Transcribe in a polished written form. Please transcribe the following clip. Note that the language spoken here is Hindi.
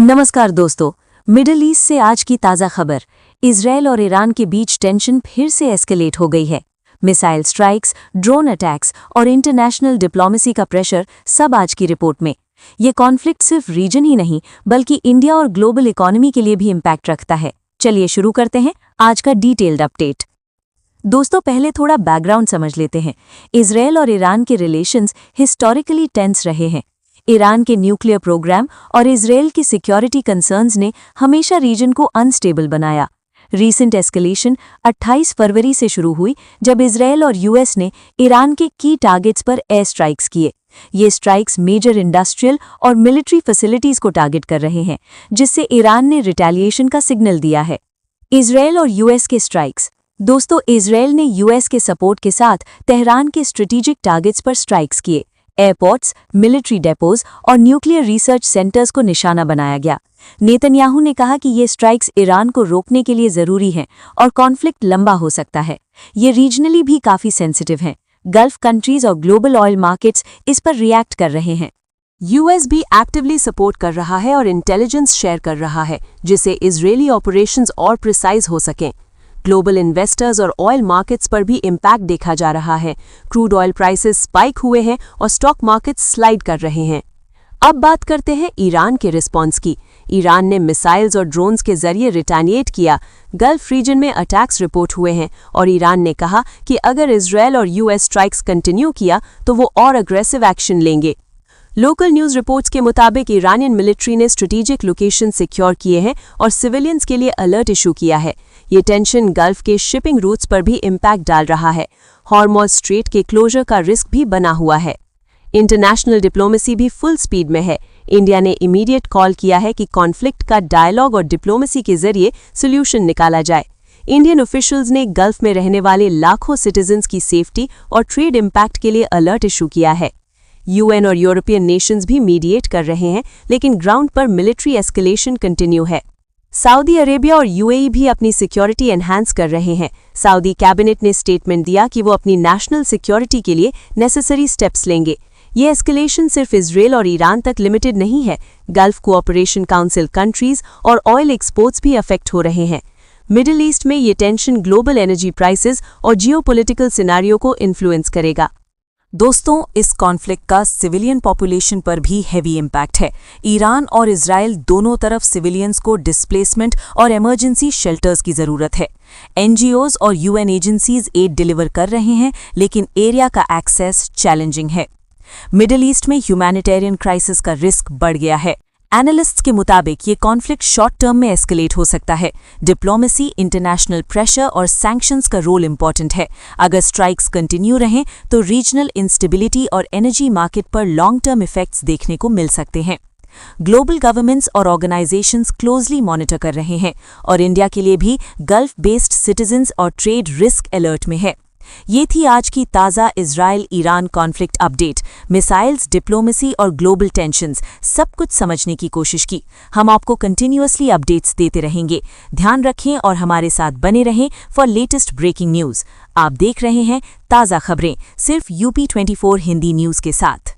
नमस्कार दोस्तों, मिडिल ईस्ट से आज की ताज़ा खबर। इजरायल और ईरान के बीच टेंशन फिर से एस्केलेट हो गई है। मिसाइल स्ट्राइक्स, ड्रोन अटैक्स और इंटरनेशनल डिप्लोमेसी का प्रेशर सब आज की रिपोर्ट में। ये कॉन्फ्लिक्ट सिर्फ रीजन ही नहीं बल्कि इंडिया और ग्लोबल इकोनॉमी के लिए भी इम्पैक्ट रखता है। चलिए शुरू करते हैं आज का डिटेल्ड अपडेट। दोस्तों, पहले थोड़ा बैकग्राउंड समझ लेते हैं। इजरायल और ईरान के रिलेशंस हिस्टोरिकली टेंस रहे हैं। ईरान के न्यूक्लियर प्रोग्राम और इजरायल की सिक्योरिटी कंसर्न्स ने हमेशा रीजन को अनस्टेबल बनाया। रीसेंट एस्केलेशन 28 फरवरी से शुरू हुई जब इजरायल और यूएस ने ईरान के की टारगेट्स पर एयर स्ट्राइक्स किए। ये स्ट्राइक्स मेजर इंडस्ट्रियल और मिलिट्री फैसिलिटीज को टारगेट कर रहे हैं, जिससे ईरान ने रिटेलिएशन का सिग्नल दिया है। इजरायल और यूएस के स्ट्राइक्स। दोस्तों, इजरायल ने यूएस के सपोर्ट के साथ तेहरान के स्ट्रेटेजिक टारगेट्स पर स्ट्राइक्स किए। एयरपोर्ट्स, मिलिट्री डेपोज और न्यूक्लियर रिसर्च सेंटर्स को निशाना बनाया गया। नेतन्याहू ने कहा कि ये स्ट्राइक्स ईरान को रोकने के लिए जरूरी हैं और कॉन्फ्लिक्ट लंबा हो सकता है। ये रीजनली भी काफी सेंसिटिव हैं। गल्फ कंट्रीज और ग्लोबल ऑयल मार्केट्स इस पर रिएक्ट कर रहे हैं। यूएस भी एक्टिवली सपोर्ट कर रहा है और इंटेलिजेंस शेयर कर रहा है, जिससे इजरायली ऑपरेशंस और प्रिसाइज हो सकें। ग्लोबल इन्वेस्टर्स और ऑयल मार्केट्स पर भी इम्पैक्ट देखा जा रहा है। क्रूड ऑयल प्राइसेस स्पाइक हुए हैं और स्टॉक मार्केट्स स्लाइड कर रहे हैं। अब बात करते हैं ईरान के रिस्पॉन्स की। ईरान ने मिसाइल्स और ड्रोन्स के जरिए रिटेलिएट किया। गल्फ रीजन में अटैक्स रिपोर्ट हुए हैं और ईरान ने कहा कि अगर इजरायल और यूएस स्ट्राइक्स कंटिन्यू किया तो वो और अग्रेसिव एक्शन लेंगे। लोकल न्यूज़ रिपोर्ट्स के मुताबिक ईरानियन मिलिट्री ने स्ट्रेटेजिक लोकेशन सिक्योर किए हैं और सिविलियंस के लिए अलर्ट इशू किया है। ये टेंशन गल्फ के शिपिंग रूट्स पर भी इम्पैक्ट डाल रहा है। हॉर्मुज़ स्ट्रेट के क्लोजर का रिस्क भी बना हुआ है। इंटरनेशनल डिप्लोमेसी भी फुल स्पीड में है। इंडिया ने इमीडिएट कॉल किया है कि कॉन्फ्लिक्ट का डायलॉग और डिप्लोमेसी के जरिए सोल्यूशन निकाला जाए। इंडियन ऑफिशियल्स ने गल्फ में रहने वाले लाखों सिटीजन्स की सेफ्टी और ट्रेड इम्पैक्ट के लिए अलर्ट इशू किया है। यूएन और यूरोपियन नेशंस भी मीडिएट कर रहे हैं, लेकिन ग्राउंड पर मिलिट्री एस्केलेशन कंटिन्यू है। सऊदी अरेबिया और यूएई भी अपनी सिक्योरिटी एनहांस कर रहे हैं। सऊदी कैबिनेट ने स्टेटमेंट दिया कि वो अपनी नेशनल सिक्योरिटी के लिए नेसेसरी स्टेप्स लेंगे। ये एस्केलेशन सिर्फ इजरायल और ईरान तक लिमिटेड नहीं है। गल्फ कोऑपरेशन काउंसिल कंट्रीज और ऑयल एक्सपोर्ट्स भी अफेक्ट हो रहे हैं। मिडिल ईस्ट में ये टेंशन ग्लोबल एनर्जी प्राइसेस और जियोपॉलिटिकल सिनेरियो को इन्फ्लुएंस करेगा। दोस्तों, इस कॉन्फ्लिक्ट का सिविलियन पॉपुलेशन पर भी हैवी इम्पैक्ट है। ईरान और इजरायल दोनों तरफ सिविलियंस को डिस्प्लेसमेंट और इमरजेंसी शेल्टर्स की ज़रूरत है। एनजीओज और यूएन एजेंसीज एड डिलीवर कर रहे हैं, लेकिन एरिया का एक्सेस चैलेंजिंग है। मिडिल ईस्ट में ह्यूमैनिटेरियन क्राइसिस का रिस्क बढ़ गया है। एनालिस्ट्स के मुताबिक ये कॉन्फ्लिक्ट शॉर्ट टर्म में एस्केलेट हो सकता है। डिप्लोमेसी, इंटरनेशनल प्रेशर और सैंक्शंस का रोल इंपॉर्टेंट है। अगर स्ट्राइक्स कंटिन्यू रहें तो रीजनल इंस्टेबिलिटी और एनर्जी मार्केट पर लॉन्ग टर्म इफेक्ट्स देखने को मिल सकते हैं। ग्लोबल गवर्नमेंट्स और ऑर्गेनाइजेशंस क्लोजली मॉनिटर कर रहे हैं और इंडिया के लिए भी गल्फ बेस्ड सिटीजन्स और ट्रेड रिस्क अलर्ट में है। ये थी आज की ताज़ा Israel Iran conflict update. Missiles, diplomacy और ग्लोबल टेंशन्स सब कुछ समझने की कोशिश की। हम आपको कंटिन्यूअसली अपडेट्स देते रहेंगे। ध्यान रखें और हमारे साथ बने रहें फॉर लेटेस्ट ब्रेकिंग न्यूज़। आप देख रहे हैं ताज़ा खबरें सिर्फ UP24 हिंदी न्यूज़ के साथ।